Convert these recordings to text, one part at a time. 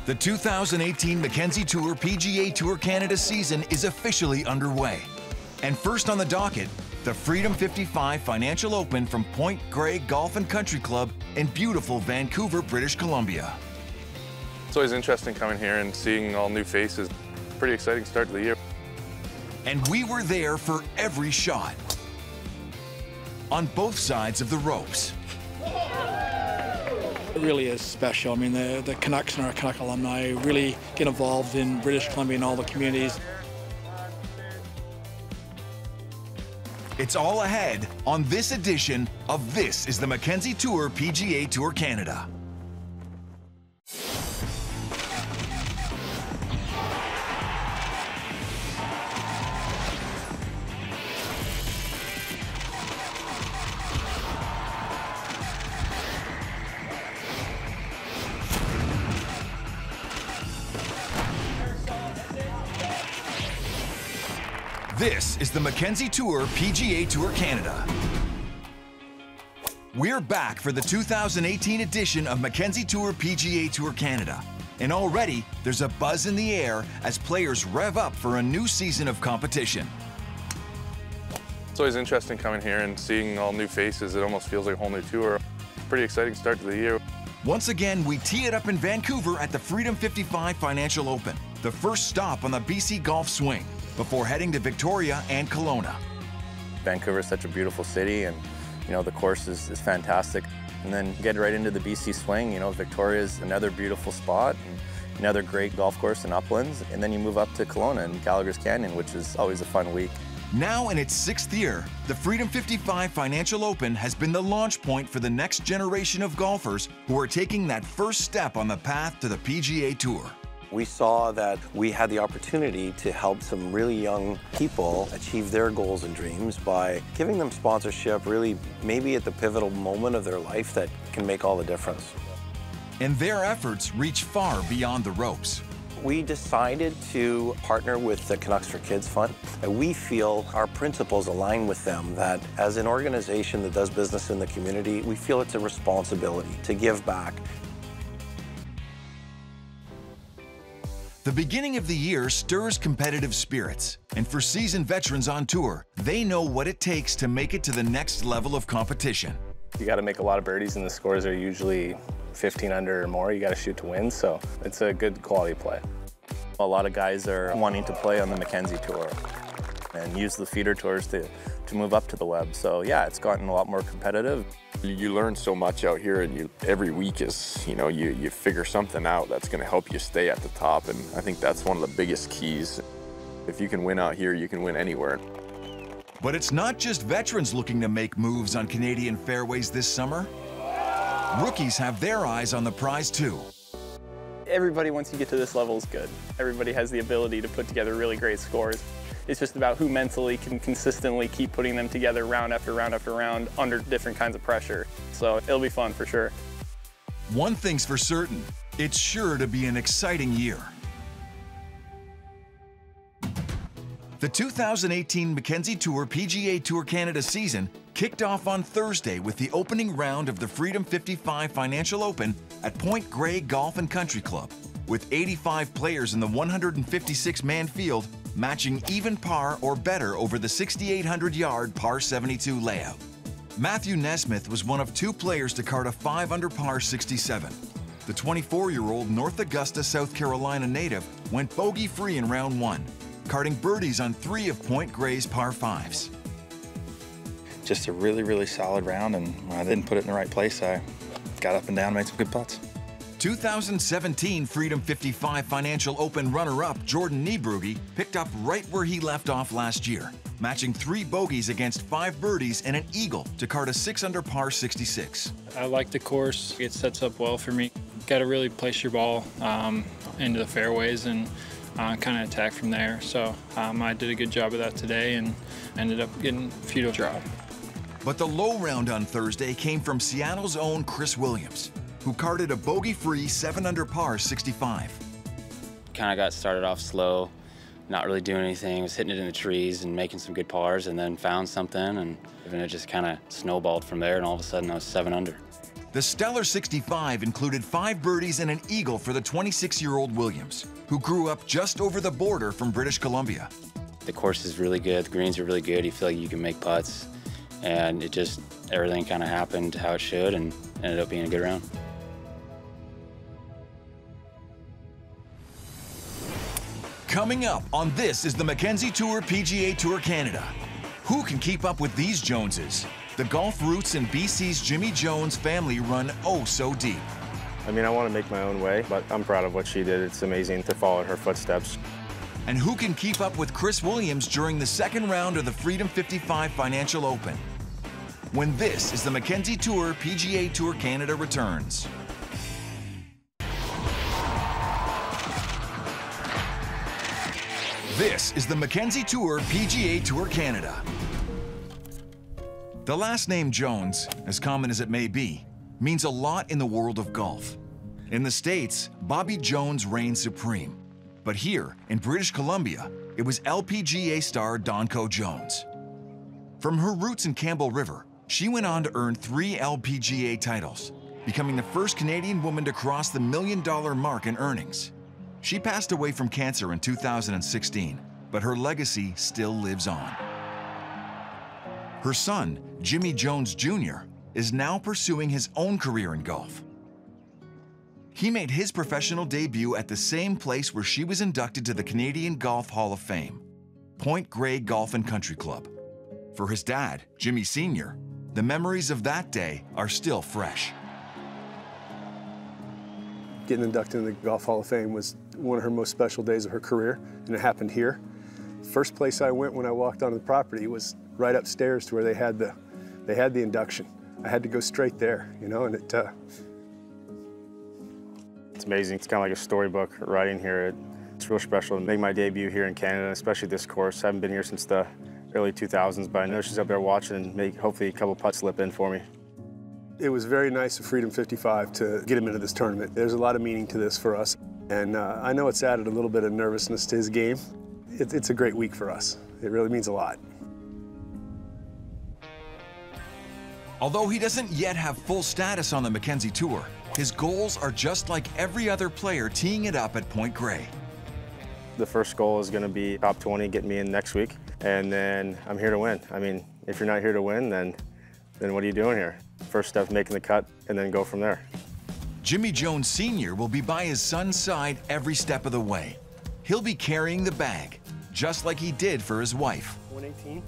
The 2018 Mackenzie Tour PGA Tour Canada season is officially underway. And first on the docket, the Freedom 55 Financial Open from Point Greg Golf and Country Club in beautiful Vancouver, British Columbia. It's always interesting coming here and seeing all new faces. Pretty exciting start to the year. And we were there for every shot. On both sides of the ropes. It really is special. I mean, the Canucks and our Canuck alumni really get involved in British Columbia and all the communities. It's all ahead on this edition of This is the Mackenzie Tour PGA Tour Canada. This is the Mackenzie Tour PGA Tour Canada. We're back for the 2018 edition of Mackenzie Tour PGA Tour Canada. And already, there's a buzz in the air as players rev up for a new season of competition. It's always interesting coming here and seeing all new faces. It almost feels like a whole new tour. Pretty exciting start to the year. Once again, we tee it up in Vancouver at the Freedom 55 Financial Open, the first stop on the BC Golf Swing, before heading to Victoria and Kelowna. Vancouver is such a beautiful city, and the course is fantastic. And then get right into the BC Swing. Victoria is another beautiful spot, and another great golf course in Uplands. And then you move up to Kelowna and Gallagher's Canyon, which is always a fun week. Now in its 6th year, the Freedom 55 Financial Open has been the launch point for the next generation of golfers who are taking that first step on the path to the PGA Tour. We saw that we had the opportunity to help some really young people achieve their goals and dreams by giving them sponsorship really maybe at the pivotal moment of their life that can make all the difference. And their efforts reach far beyond the ropes. We decided to partner with the Canucks for Kids Fund. And we feel our principles align with them, that as an organization that does business in the community, we feel it's a responsibility to give back. The beginning of the year stirs competitive spirits, and for seasoned veterans on tour, they know what it takes to make it to the next level of competition. You got to make a lot of birdies, and the scores are usually 15 under or more. You got to shoot to win, so it's a good quality play. A lot of guys are wanting to play on the Mackenzie Tour and use the feeder tours to move up to the web. So yeah, it's gotten a lot more competitive. You learn so much out here, and every week is, you figure something out that's going to help you stay at the top, and I think that's one of the biggest keys. If you can win out here, you can win anywhere. But it's not just veterans looking to make moves on Canadian fairways this summer. Rookies have their eyes on the prize too. Everybody, once you get to this level, is good. Everybody has the ability to put together really great scores. It's just about who mentally can consistently keep putting them together round after round after round under different kinds of pressure. So it'll be fun for sure. One thing's for certain, it's sure to be an exciting year. The 2018 Mackenzie Tour PGA Tour Canada season kicked off on Thursday with the opening round of the Freedom 55 Financial Open at Point Greg Golf and Country Club, with 85 players in the 156-man field matching even par or better over the 6,800-yard par 72 layout. Matthew Nesmith was one of 2 players to cart a 5 under par 67. The 24-year-old North Augusta, South Carolina native went bogey-free in round 1, carting birdies on 3 of Point Gray's par 5s. Just a really, really solid round, and when I didn't put it in the right place, I got up and down and made some good putts. 2017 Freedom 55 Financial Open runner-up Jordan Niebrugge picked up right where he left off last year, matching 3 bogeys against 5 birdies and an eagle to cart a 6 under par 66. I like the course. It sets up well for me. Got to really place your ball into the fairways and kind of attack from there. So I did a good job of that today and ended up getting a few to drop. But the low round on Thursday came from Seattle's own Chris Williams, who carted a bogey-free 7 under par 65. Kind of got started off slow, not really doing anything, was hitting it in the trees and making some good pars, and then found something, and it just kind of snowballed from there, and all of a sudden I was 7 under. The stellar 65 included 5 birdies and an eagle for the 26-year-old Williams, who grew up just over the border from British Columbia. The course is really good, the greens are really good, you feel like you can make putts, and everything kind of happened how it should and ended up being a good round. Coming up on This is the Mackenzie Tour PGA Tour Canada. Who can keep up with these Joneses? The golf roots in BC's Jimmy Jones family run oh so deep. I mean, I want to make my own way, but I'm proud of what she did. It's amazing to follow in her footsteps. And who can keep up with Chris Williams during the second round of the Freedom 55 Financial Open? When This is the Mackenzie Tour PGA Tour Canada returns. This is the Mackenzie Tour PGA Tour Canada. The last name Jones, as common as it may be, means a lot in the world of golf. In the States, Bobby Jones reigned supreme. But here, in British Columbia, it was LPGA star Donko Jones. From her roots in Campbell River, she went on to earn 3 LPGA titles, becoming the first Canadian woman to cross the $1 million mark in earnings. She passed away from cancer in 2016, but her legacy still lives on. Her son, Jimmy Jones Jr., is now pursuing his own career in golf. He made his professional debut at the same place where she was inducted to the Canadian Golf Hall of Fame, Point Greg Golf and Country Club. For his dad, Jimmy Sr., the memories of that day are still fresh. Getting inducted in the Golf Hall of Fame was one of her most special days of her career, and it happened here. First place I went when I walked onto the property was right upstairs to where they had the induction. I had to go straight there, you know, and it's amazing. It's kind of like a storybook riding here. It's real special to make my debut here in Canada, especially this course. I haven't been here since the early 2000s, but I know she's up there watching and make hopefully a couple putts slip in for me. It was very nice of Freedom 55 to get him into this tournament. There's a lot of meaning to this for us, and I know it's added a little bit of nervousness to his game. It's a great week for us. It really means a lot. Although he doesn't yet have full status on the Mackenzie Tour, his goals are just like every other player teeing it up at Point Grey. The first goal is going to be top 20, get me in next week, and then I'm here to win. I mean, if you're not here to win, then what are you doing here? First step, making the cut, and then go from there. Jimmy Jones Sr. will be by his son's side every step of the way. He'll be carrying the bag, just like he did for his wife. 118.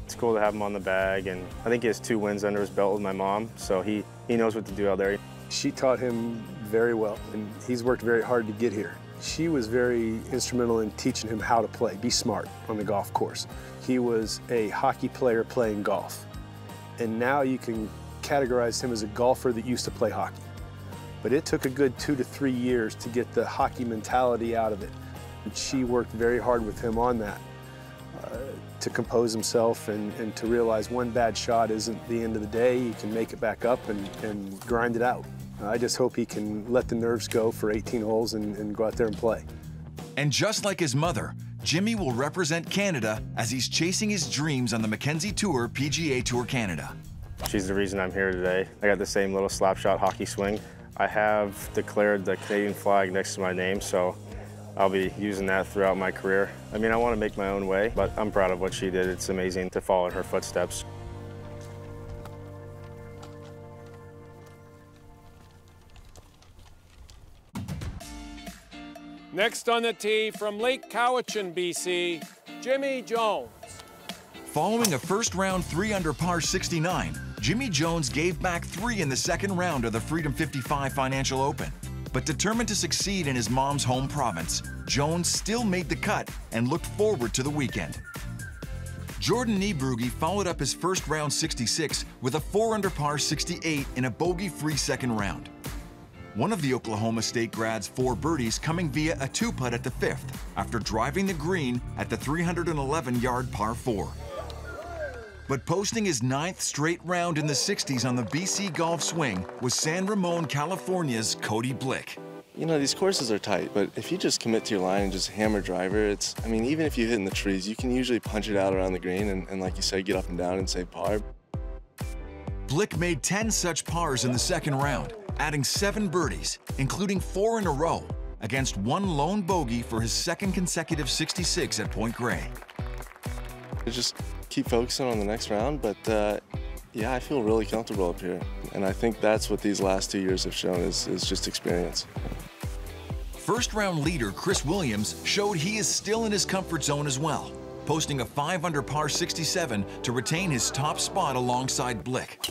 It's cool to have him on the bag, and I think he has 2 wins under his belt with my mom, so he knows what to do out there. She taught him very well, and he's worked very hard to get here. She was very instrumental in teaching him how to play, be smart on the golf course. He was a hockey player playing golf, and now you can categorize him as a golfer that used to play hockey. But it took a good 2 to 3 years to get the hockey mentality out of it. And she worked very hard with him on that, to compose himself and to realize one bad shot isn't the end of the day. You can make it back up and grind it out. I just hope he can let the nerves go for 18 holes and go out there and play. And just like his mother, Jimmy will represent Canada as he's chasing his dreams on the Mackenzie Tour PGA Tour Canada. She's the reason I'm here today. I got the same little slap shot hockey swing. I have declared the Canadian flag next to my name, so I'll be using that throughout my career. I mean, I want to make my own way, but I'm proud of what she did. It's amazing to follow in her footsteps. Next on the tee from Lake Cowichan, BC, Jimmy Jones. Following a first-round 3-under par 69, Jimmy Jones gave back 3 in the second round of the Freedom 55 Financial Open. But determined to succeed in his mom's home province, Jones still made the cut and looked forward to the weekend. Jordan Niebrugge followed up his first-round 66 with a 4-under par 68 in a bogey-free second round. One of the Oklahoma State grad's 4 birdies coming via a 2-putt at the 5th after driving the green at the 311-yard par 4. But posting his 9th straight round in the 60s on the BC golf swing was San Ramon, California's Cody Blick. You know, these courses are tight, but if you just commit to your line and just hammer driver, I mean, even if you hit in the trees, you can usually punch it out around the green and like you said, get up and down and say par. Blick made 10 such pars in the second round, adding 7 birdies, including 4 in a row, against 1 lone bogey for his second consecutive 66 at Point Greg. Just keep focusing on the next round, but yeah, I feel really comfortable up here. And I think that's what these last 2 years have shown is just experience. First round leader Chris Williams showed he is still in his comfort zone as well, posting a 5 under par 67 to retain his top spot alongside Blick.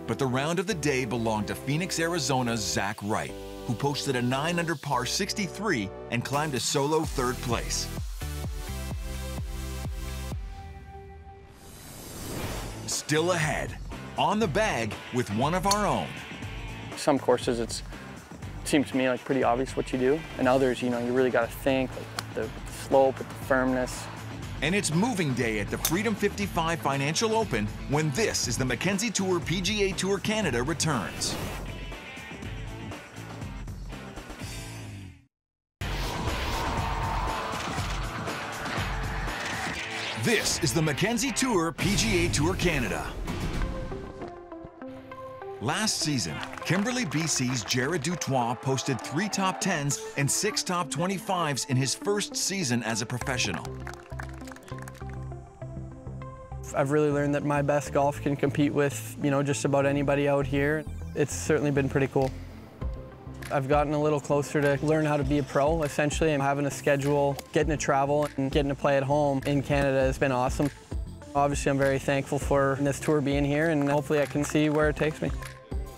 But the round of the day belonged to Phoenix, Arizona's Zach Wright, who posted a 9 under par 63 and climbed a solo 3rd place. Still ahead, on the bag with one of our own. Some courses it seems to me like pretty obvious what you do, and others, you know, you really got to think, like the slope, with the firmness. And it's moving day at the Freedom 55 Financial Open when this is the Mackenzie Tour PGA Tour Canada returns. This is the Mackenzie Tour PGA Tour Canada. Last season, Kimberley BC's Jared Dutois posted 3 top 10s and 6 top 25s in his first season as a professional. I've really learned that my best golf can compete with, you know, just about anybody out here. It's certainly been pretty cool. I've gotten a little closer to learn how to be a pro, essentially. I'm having a schedule, getting to travel, and getting to play at home in Canada has been awesome. Obviously, I'm very thankful for this tour being here, and hopefully I can see where it takes me.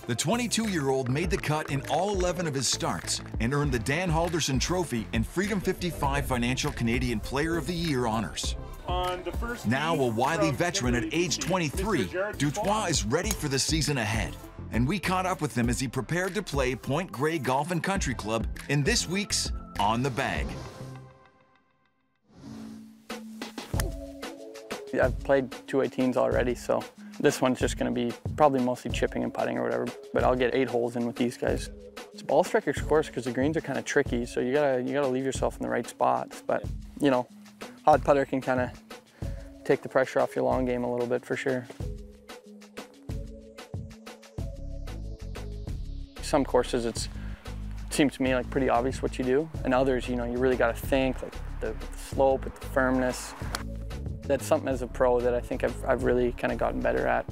The 22-year-old made the cut in all 11 of his starts and earned the Dan Halderson Trophy and Freedom 55 Financial Canadian Player of the Year honors. Now a wily veteran at age 23, Dutois is ready for the season ahead. And we caught up with him as he prepared to play Point Greg Golf and Country Club in this week's On the Bag. I've played 218s already, so this one's just going to be probably mostly chipping and putting or whatever, but I'll get 8 holes in with these guys. It's a ball striker's course because the greens are kind of tricky, so you gotta leave yourself in the right spots, but you know, hot putter can kind of take the pressure off your long game a little bit for sure. Some courses it seems to me like pretty obvious what you do, and others, you know, you really got to think, like the slope, with the firmness. That's something as a pro that I think I've really kind of gotten better at.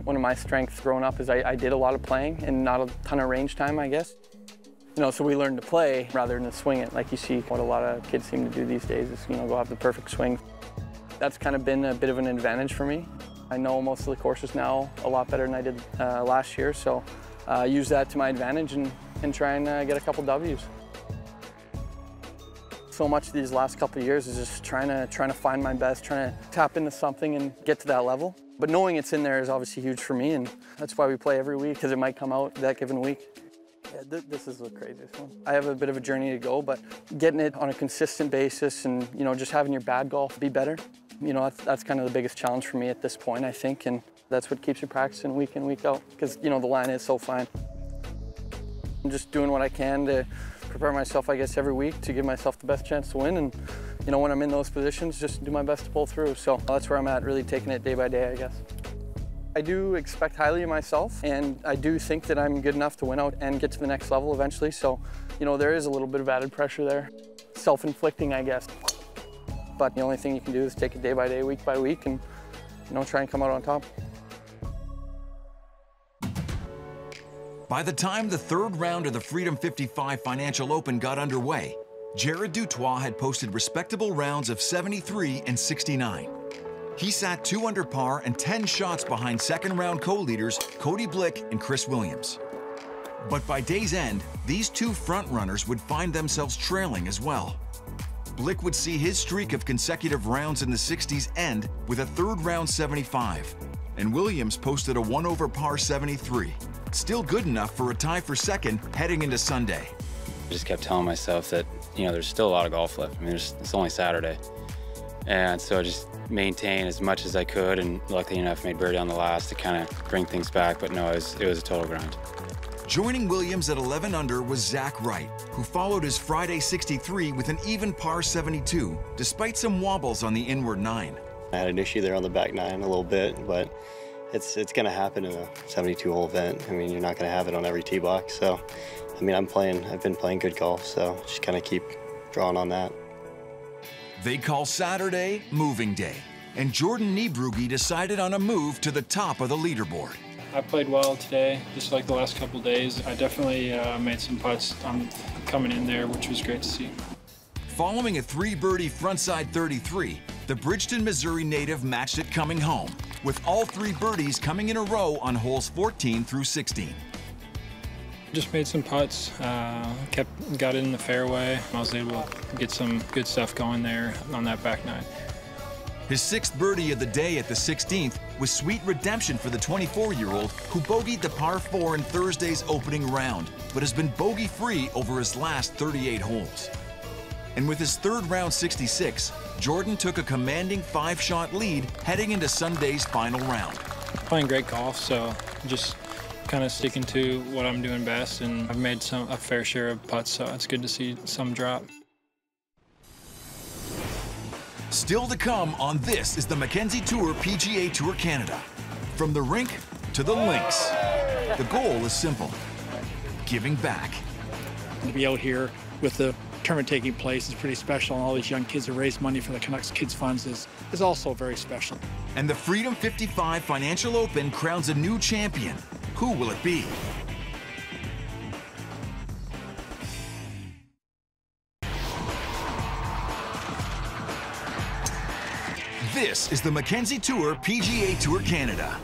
One of my strengths growing up is I did a lot of playing and not a ton of range time, I guess. You know, so we learned to play rather than to swing it, like you see what a lot of kids seem to do these days is, you know, go have the perfect swing. That's kind of been a bit of an advantage for me. I know most of the courses now a lot better than I did last year, so use that to my advantage and try and get a couple W's. So much of these last couple of years is just trying to find my best, trying to tap into something and get to that level. But knowing it's in there is obviously huge for me, and that's why we play every week, because it might come out that given week. Yeah, this is the craziest one. I have a bit of a journey to go, but getting it on a consistent basis and, you know, just having your bad golf be better, you know, that's kind of the biggest challenge for me at this point, I think, and that's what keeps you practicing week in, week out, because, you know, the line is so fine. I'm just doing what I can to prepare myself, I guess, every week to give myself the best chance to win, and, you know, when I'm in those positions, just do my best to pull through. So that's where I'm at, really taking it day by day, I guess. I do expect highly of myself, and I do think that I'm good enough to win out and get to the next level eventually. So, you know, there is a little bit of added pressure there. Self-inflicting, I guess. But the only thing you can do is take it day by day, week by week, and, you know, try and come out on top. By the time the 3rd round of the Freedom 55 Financial Open got underway, Jared Dutois had posted respectable rounds of 73 and 69. He sat 2 under par and 10 shots behind second-round co-leaders Cody Blick and Chris Williams. But by day's end, these 2 frontrunners would find themselves trailing as well. Blick would see his streak of consecutive rounds in the 60s end with a 3rd round 75, and Williams posted a 1 over par 73. Still good enough for a tie for second heading into Sunday. I just kept telling myself that, you know, there's still a lot of golf left. I mean, it's only Saturday. And so I just maintained as much as I could, and luckily enough made birdie on the last to kind of bring things back, but no, it was a total grind. Joining Williams at 11 under was Zach Wright, who followed his Friday 63 with an even par 72, despite some wobbles on the inward 9. I had an issue there on the back 9 a little bit, but it's going to happen in a 72-hole event. I mean, you're not going to have it on every tee box. So, I mean, I've been playing good golf, so just kind of keep drawing on that. They call Saturday moving day, and Jordan Niebrugge decided on a move to the top of the leaderboard. I played well today, just like the last couple of days. I definitely made some putts coming in there, which was great to see. Following a 3-birdie frontside 33, the Bridgeton, Missouri native matched it coming home, with all 3 birdies coming in a row on holes 14 through 16. Just made some putts, got it in the fairway. I was able to get some good stuff going there on that back nine. His 6th birdie of the day at the 16th was sweet redemption for the 24-year-old who bogeyed the par 4 in Thursday's opening round, but has been bogey-free over his last 38 holes. And with his 3rd round 66, Jordan took a commanding 5-shot lead heading into Sunday's final round. Playing great golf, so just kind of sticking to what I'm doing best, and I've made a fair share of putts, so it's good to see some drop. Still to come on This is the Mackenzie Tour PGA Tour Canada. From the rink to the links, the goal is simple: giving back. To be out here with the tournament taking place is pretty special, and all these young kids who raise money for the Canucks Kids Funds is also very special. And the Freedom 55 Financial Open crowns a new champion. Who will it be? This is the Mackenzie Tour PGA Tour Canada.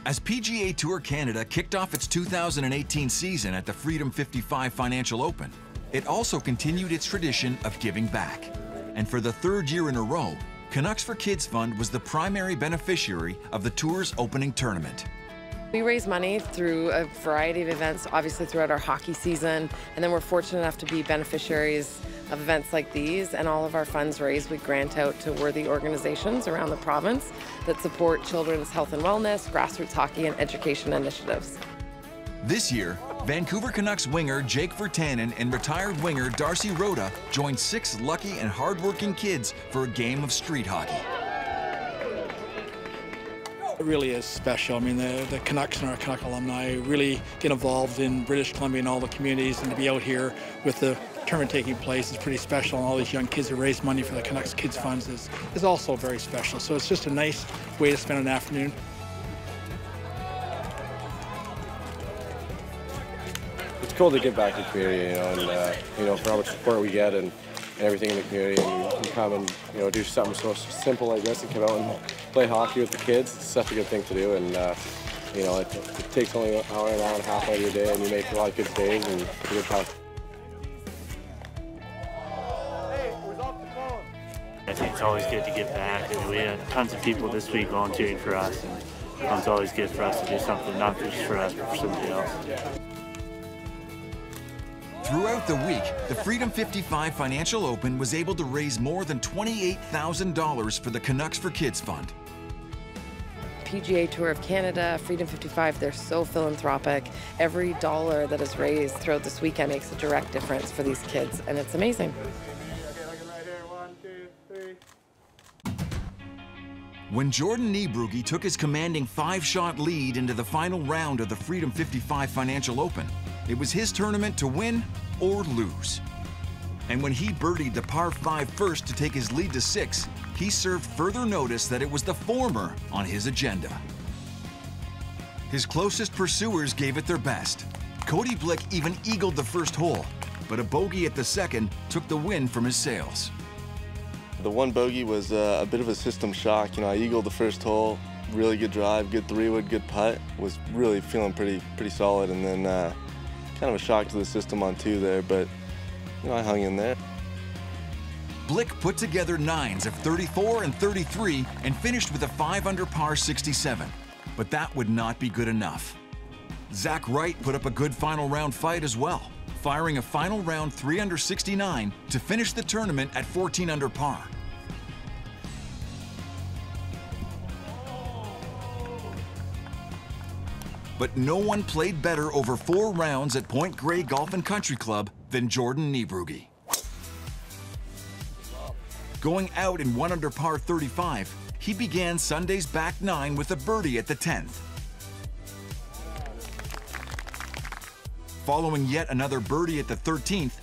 As PGA Tour Canada kicked off its 2018 season at the Freedom 55 Financial Open, it also continued its tradition of giving back. And for the 3rd year in a row, Canucks for Kids Fund was the primary beneficiary of the tour's opening tournament. We raise money through a variety of events, obviously throughout our hockey season, and then we're fortunate enough to be beneficiaries of events like these, and all of our funds raised we grant out to worthy organizations around the province that support children's health and wellness, grassroots hockey, and education initiatives. This year, Vancouver Canucks winger Jake Virtanen and retired winger Darcy Rhoda joined 6 lucky and hardworking kids for a game of street hockey. It really is special. I mean, the Canucks and our Canuck alumni really get involved in British Columbia and all the communities, and to be out here with the tournament taking place is pretty special, and all these young kids who raise money for the Canucks Kids Funds is also very special. So it's just a nice way to spend an afternoon. It's cool to give back to the community, and for how much support we get and everything in the community, and you come and do something so simple like this and come out and play hockey with the kids. It's such a good thing to do, and it takes only an hour and a half out of your day, and you make a lot of good days and it's a good time. I think it's always good to give back, and we had tons of people this week volunteering for us, and it's always good for us to do something, not just for us, but for somebody else. Throughout the week, the Freedom 55 Financial Open was able to raise more than $28,000 for the Canucks for Kids Fund. PGA Tour of Canada, Freedom 55, they're so philanthropic. Every dollar that is raised throughout this weekend makes a direct difference for these kids, and it's amazing. When Jordan Niebrugge took his commanding 5-shot lead into the final round of the Freedom 55 Financial Open, it was his tournament to win or lose. And when he birdied the par 5 first to take his lead to 6, he served further notice that it was the former on his agenda. His closest pursuers gave it their best. Cody Blick even eagled the first hole, but a bogey at the second took the wind from his sails. The one bogey was a bit of a system shock. I eagled the first hole, really good drive, good 3-wood, good putt. Was really feeling pretty solid, and then kind of a shock to the system on 2 there, but I hung in there. Blick put together 9s of 34 and 33 and finished with a 5-under par 67, but that would not be good enough. Zach Wright put up a good final round fight as well, firing a final round 3-under 69 to finish the tournament at 14 under par. But no one played better over 4 rounds at Point Greg Golf and Country Club than Jordan Niebrugge. Going out in 1 under par 35, he began Sunday's back nine with a birdie at the 10th. Following yet another birdie at the 13th,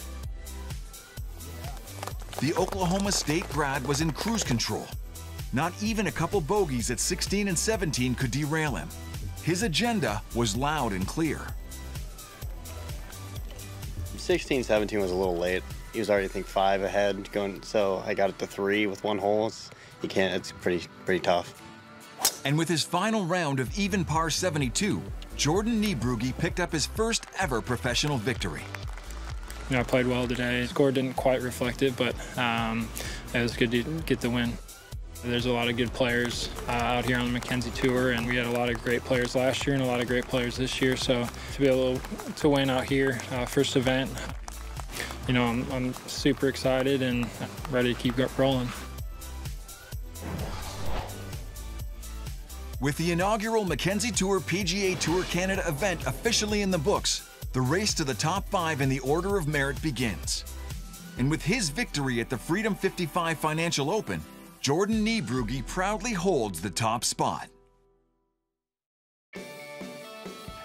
the Oklahoma State grad was in cruise control. Not even a couple bogeys at 16 and 17 could derail him. His agenda was loud and clear. 16, 17 was a little late. He was already, I think, 5 ahead going, so I got it to 3 with 1 hole. It's pretty tough. And with his final round of even par 72, Jordan Niebrugge picked up his first ever professional victory. You know, I played well today. The score didn't quite reflect it, but it was good to get the win. There's a lot of good players out here on the Mackenzie Tour, and we had a lot of great players last year and a lot of great players this year. So to be able to win out here, first event, you know, I'm super excited and ready to keep rolling. With the inaugural Mackenzie Tour PGA Tour Canada event officially in the books, the race to the top 5 in the order of merit begins. And with his victory at the Freedom 55 Financial Open, Jordan Niebrugge proudly holds the top spot.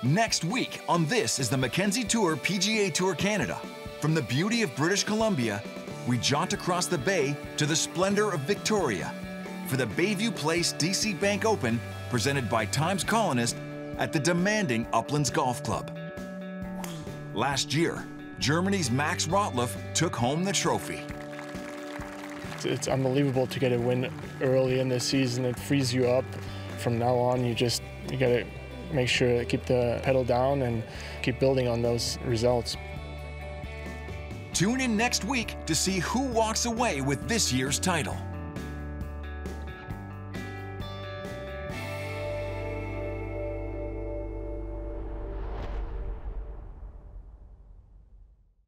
Next week on This is the Mackenzie Tour PGA Tour Canada. From the beauty of British Columbia, we jaunt across the bay to the splendor of Victoria for the Bayview Place DC Bank Open, presented by Times Colonist at the demanding Uplands Golf Club. Last year, Germany's Max Rottluff took home the trophy. It's unbelievable to get a win early in the season. It frees you up. From now on, you gotta make sure to keep the pedal down and keep building on those results. Tune in next week to see who walks away with this year's title.